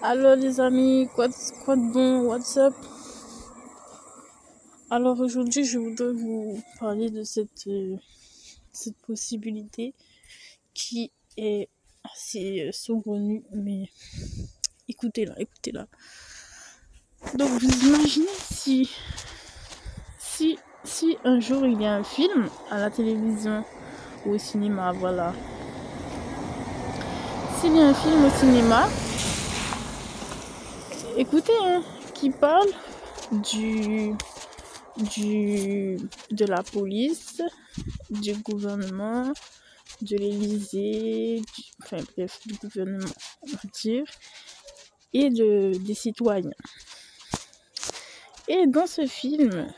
Alors les amis, quoi de bon, what's up? Alors aujourd'hui je voudrais vous parler de cette possibilité qui est assez saugrenue, mais écoutez-la. Donc vous imaginez si un jour il y a un film à la télévision ou au cinéma, voilà. S'il y a un film au cinéma, écoutez, qui parle de la police, du gouvernement, de l'Élysée, enfin bref, du gouvernement, on va dire, et des citoyens. Et dans ce film,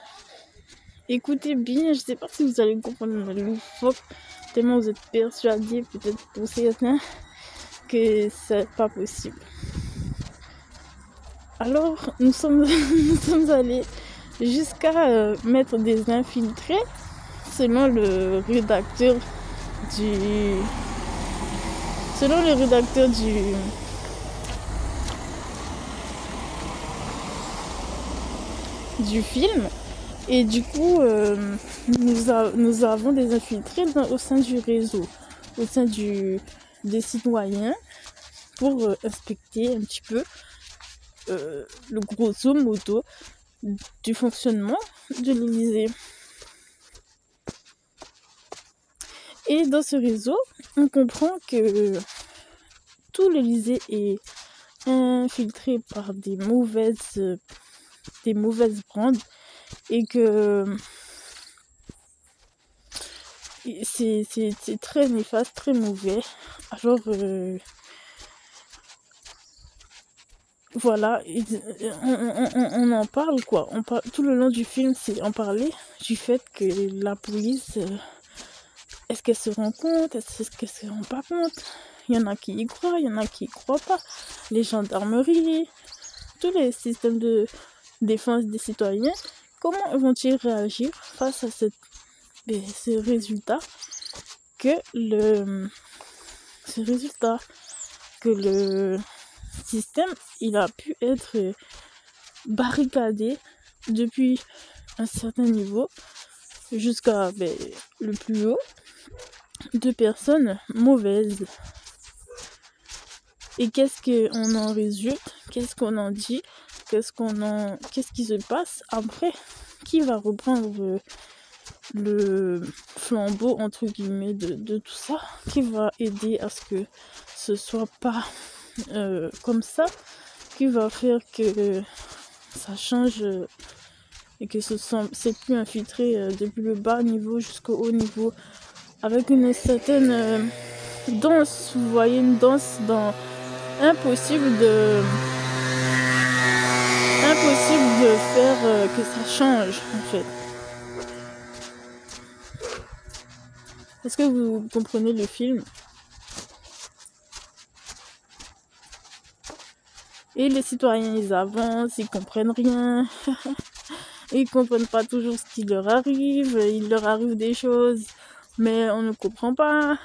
écoutez bien, je sais pas si vous allez comprendre le loufoque, tellement vous êtes persuadés, peut-être pour certains, que c'est pas possible. Alors, nous sommes allés jusqu'à mettre des infiltrés selon le rédacteur du film. Et du coup, nous avons des infiltrés au sein du réseau, au sein des citoyens, pour inspecter un petit peu le grosso modo du fonctionnement de l'Élysée. Et dans ce réseau, on comprend que tout l'Élysée est infiltré par des mauvaises brandes et que c'est très néfaste, très mauvais. Alors voilà, on en parle quoi. Tout le long du film, c'est en parler du fait que la police, est-ce qu'elle se rend compte, est-ce qu'elle se rend pas compte? Il y en a qui y croient, il y en a qui y croient pas. Les gendarmeries, tous les systèmes de défense des citoyens, comment vont-ils réagir face à ce résultat que le système il a pu être barricadé depuis un certain niveau jusqu'à le plus haut de personnes mauvaises. Et qu'est-ce qu'on en résulte? Qu'est-ce qu'on en dit? Qu'est-ce qui se passe après? Qui va reprendre le flambeau entre guillemets de tout ça? Qui va aider à ce que ce soit pas comme ça? Qui va faire que ça change et que c'est plus infiltré depuis le bas niveau jusqu'au haut niveau, avec une certaine danse, vous voyez, une danse dans impossible de faire que ça change en fait. Est-ce que vous comprenez le film? Et les citoyens, ils avancent, ils comprennent rien. Ils comprennent pas toujours ce qui leur arrive. Il leur arrive des choses, mais on ne comprend pas.